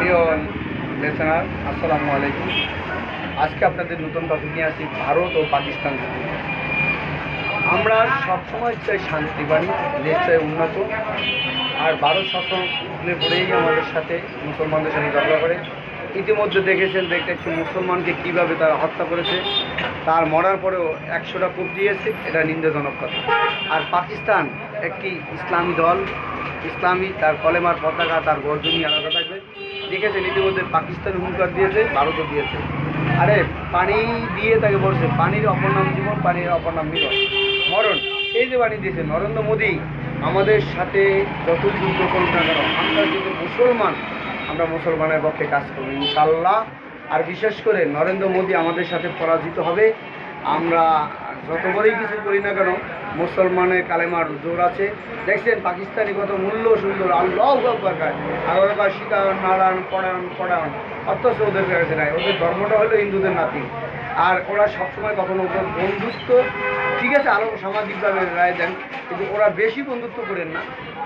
প্রিয় লিসেনার, আসসালামু আলাইকুম। আজকে আপনাদের নতুন টপিক নিয়ে আসি ভারত ও পাকিস্তান। আমরা সবসময় চাই শান্তি বাণী, দেশ চাই উন্নত। আর ভারত সবসময় উঠলে পড়েই আমাদের সাথে মুসলমানদের সাথে ঝগড়া করে। ইতিমধ্যে দেখেছেন একটি মুসলমানকে কীভাবে তারা হত্যা করেছে, তার মরার পরেও 100টা কূপ দিয়েছে, এটা নিন্দাজনক কথা। আর পাকিস্তান একটি ইসলামী দল, ইসলামী, তার কলেমার পতাকা, তার গর্জনই আলাদা থাকবে। দেখেছেন ইতিমধ্যে পাকিস্তান হুঙ্কার দিয়েছে, ভারতও দিয়েছে। আরে পানি দিয়ে তাকে বলছে পানির অপর নাম জীবন, পানির অপর নাম মরণ। এই যে বাণী দিয়েছে নরেন্দ্র মোদী, আমাদের সাথে যত যুদ্ধ করুক না কেন, আমরা যদি মুসলমান, আমরা মুসলমানের পক্ষে কাজ করব ইনশাল্লাহ। আর বিশেষ করে নরেন্দ্র মোদী আমাদের সাথে পরাজিত হবে। আমরা যত বড়ই কিছু করি না কেন, মুসলমানের কালেমার জোর আছে। দেখছেন পাকিস্তানি কত মূল্য সুন্দর আল্লাহু আকবার খায়, আর ওরা কয় সীতা নারায়ণ পড়ায়ন। অথচ ওদের কাছে নাই, ওদের ধর্মটা হলো হিন্দুদের নাতি। আর ওরা সবসময় কখনো ওদের বন্ধুত্ব, ঠিক আছে, আরও সামাজিকভাবে রায় দেন, কিন্তু ওরা বেশি বন্ধুত্ব করেন না।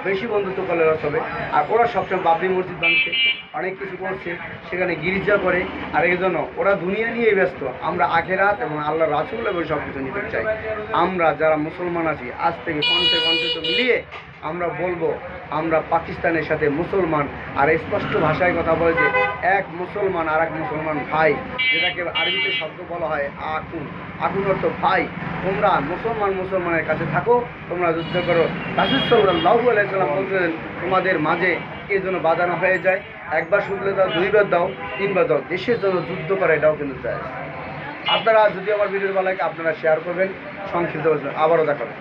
বেশি বন্ধুত্ব করলে হবে। আর ওরা সবসময় বাবরি মসজিদ ভাঙছে, অনেক কিছু করছে, সেখানে গির্জা করে। আর এই জন্য ওরা দুনিয়া নিয়ে ব্যস্ত। আমরা আখেরাত এবং আল্লাহ রাসূল এবং সব কিছু নিতে চাই। আমরা যারা মুসলমান আছি, আজ থেকে কণ্ঠে কণ্ঠে তো মিলিয়ে আমরা বলবো আমরা পাকিস্তানের সাথে মুসলমান। আর স্পষ্ট ভাষায় কথা বলে যে এক মুসলমান আর এক মুসলমান ভাই, যেটাকে আরবিতে শব্দ বলা হয় আকুন। আকুন অর্থ ভাই। তোমরা মুসলমানের কাছে থাকো, তোমরা যুদ্ধ করো। রাসূল সাল্লাল্লাহু আলাইহি ওয়াসাল্লাম বলছেন তোমাদের মাঝে কে যেন বাধা না হয়ে যায়। একবার শুনলে দাও, দুইবার দাও, তিনবার দাও, দেশের জন্য যুদ্ধ করা এটাও কিন্তু চায়। আপনারা যদি আমার ভিডিওর ভালো লাগে আপনারা শেয়ার করবেন। সংক্ষিপ্ত আবারও দেখাবেন।